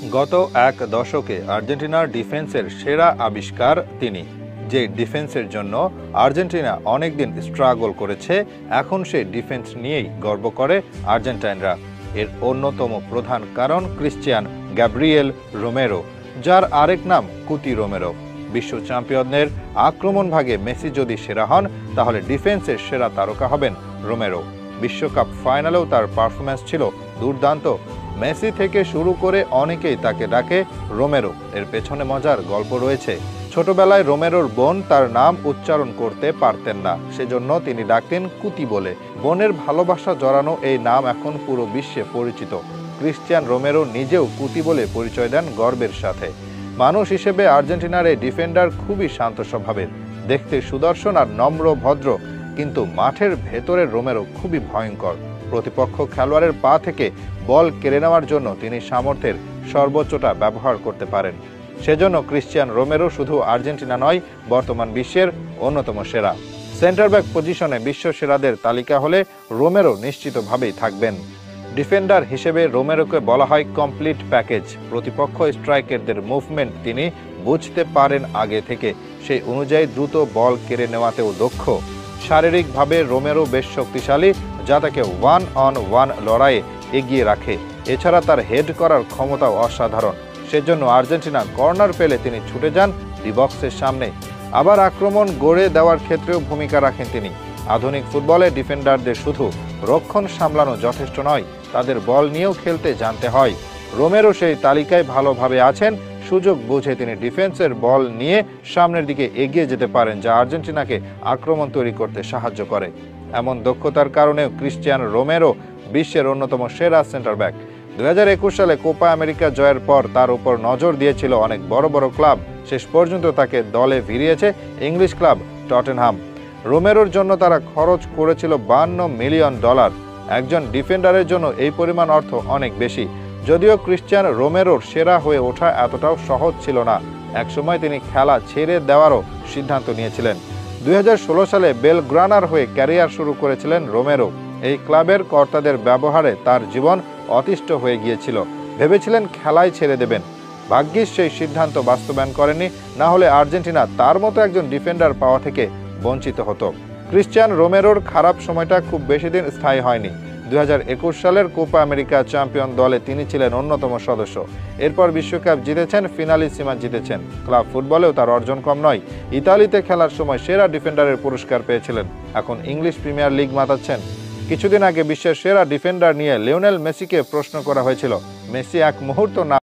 গত এক দশকে আর্জেন্টিনার ডিফেন্সের সেরা আবিষ্কার তিনি। যে ডিফেন্সের জন্য আর্জেন্টিনা অনেকদিন স্ট্রাগল করেছে, এখন সেই ডিফেন্স নিয়েই গর্ব করে আর্জেন্টাইনরা। এর অন্যতম প্রধান কারণ ক্রিশ্চিয়ান গ্যাব্রিয়েল রোমেরো, যার আরেক নাম কুতি রোমেরো। বিশ্ব চ্যাম্পিয়নের আক্রমণ ভাগে মেসি যদি সেরা হন, তাহলে ডিফেন্সের সেরা তারকা হবেন রোমেরো। বিশ্বকাপ ফাইনালেও তার পারফরম্যান্স ছিল দুর্দান্ত। মেসি থেকে শুরু করে অনেকেই তাকে ডাকে রোমেরো। এর পেছনে মজার গল্প রয়েছে। ছোটবেলায় রোমেরোর বোন তার নাম উচ্চারণ করতে পারতেন না, সেজন্য তিনি ডাকতেন কুতি বলে। বোনের ভালোবাসা জড়ানো এই নাম এখন পুরো বিশ্বে পরিচিত। ক্রিশ্চিয়ান রোমেরো নিজেও কুতি বলে পরিচয় দেন গর্বের সাথে। মানুষ হিসেবে আর্জেন্টিনার এই ডিফেন্ডার খুবই শান্ত স্বভাবের, দেখতে সুদর্শন আর নম্র ভদ্র, কিন্তু মাঠের ভেতরের রোমেরো খুবই ভয়ঙ্কর। প্রতিপক্ষ খেলোয়াড়ের পা থেকে বল কেড়ে নেওয়ার জন্য তিনি সামর্থ্যের সর্বোচ্চটা ব্যবহার করতে পারেন। সেজন্য ক্রিশ্চিয়ান রোমেরো শুধু আর্জেন্টিনা নয়, বর্তমান বিশ্বের অন্যতম সেরা। সেন্টার ব্যাক পজিশনে বিশ্ব সেরাদের তালিকা হলে রোমেরো নিশ্চিতভাবেই থাকবেন। ডিফেন্ডার হিসেবে রোমেরোকে বলা হয় কমপ্লিট প্যাকেজ। প্রতিপক্ষ স্ট্রাইকারদের মুভমেন্ট তিনি বুঝতে পারেন আগে থেকে, সেই অনুযায়ী দ্রুত বল কেড়ে নেওয়াতেও দক্ষ। শারীরিকভাবে রোমেরো বেশ শক্তিশালী, যা তাকে ওয়ান অন ওয়ান লড়াইয়ে এগিয়ে রাখে। এছাড়া তার হেড করার ক্ষমতাও অসাধারণ। সেজন্য আর্জেন্টিনা কর্নার পেলে তিনি ছুটে যান ডি বক্সের সামনে। আবার আক্রমণ গড়ে দেওয়ার ক্ষেত্রেও ভূমিকা রাখেন তিনি। আধুনিক ফুটবলে ডিফেন্ডারদের শুধু রক্ষণ সামলানো যথেষ্ট নয়, তাদের বল নিয়েও খেলতে জানতে হয়। রোমেরো সেই তালিকায় ভালোভাবে আছেন। সুযোগ বুঝে তিনি ডিফেন্সের বল নিয়ে সামনের দিকে এগিয়ে যেতে পারেন, যা আর্জেন্টিনাকে আক্রমণ তৈরি করতে সাহায্য করে। এমন দক্ষতার কারণেও ক্রিশ্চিয়ান রোমেরো বিশ্বের অন্যতম সেরা সেন্টার ব্যাক। 2021 সালে কোপা আমেরিকা জয়ের পর তার উপর নজর দিয়েছিল অনেক বড় বড় ক্লাব। শেষ পর্যন্ত তাকে দলে ভিড়িয়েছে ইংলিশ ক্লাব টটেনহাম। রোমেরোর জন্য তারা খরচ করেছিল $52 মিলিয়ন। একজন ডিফেন্ডারের জন্য এই পরিমাণ অর্থ অনেক বেশি। যদিও ক্রিশ্চিয়ান রোমেরোর সেরা হয়ে ওঠা এতটাও সহজ ছিল না। একসময় তিনি খেলা ছেড়ে দেওয়ারও সিদ্ধান্ত নিয়েছিলেন। 2016 সালে বেলগ্রানার হয়ে ক্যারিয়ার শুরু করেছিলেন রোমেরো। এই ক্লাবের কর্তাদের ব্যবহারে তার জীবন অতিষ্ঠ হয়ে গিয়েছিল। ভেবেছিলেন খেলায় ছেড়ে দেবেন। ভাগ্যিস সেই সিদ্ধান্ত বাস্তবায়ন করেনি, না হলে আর্জেন্টিনা তার মতো একজন ডিফেন্ডার পাওয়া থেকে বঞ্চিত হতো। ক্রিশ্চিয়ান রোমেরোর খারাপ সময়টা খুব বেশি দিন স্থায়ী হয়নি। 2021 সালের কোপা আমেরিকা চ্যাম্পিয়ন দলে তিনি ছিলেন অন্যতম সদস্য। এরপর বিশ্বকাপ জিতেছেন, ফিনালিসিমা জিতেছেন। ক্লাব ফুটবলেও তার অর্জন কম নয়। ইতালিতে খেলার সময় সেরা ডিফেন্ডারের পুরস্কার পেয়েছিলেন। এখন ইংলিশ প্রিমিয়ার লিগ মাতাচ্ছেন। কিছুদিন আগে বিশ্বের সেরা ডিফেন্ডার নিয়ে লিওনেল মেসিকে প্রশ্ন করা হয়েছিল। মেসি এক মুহূর্ত না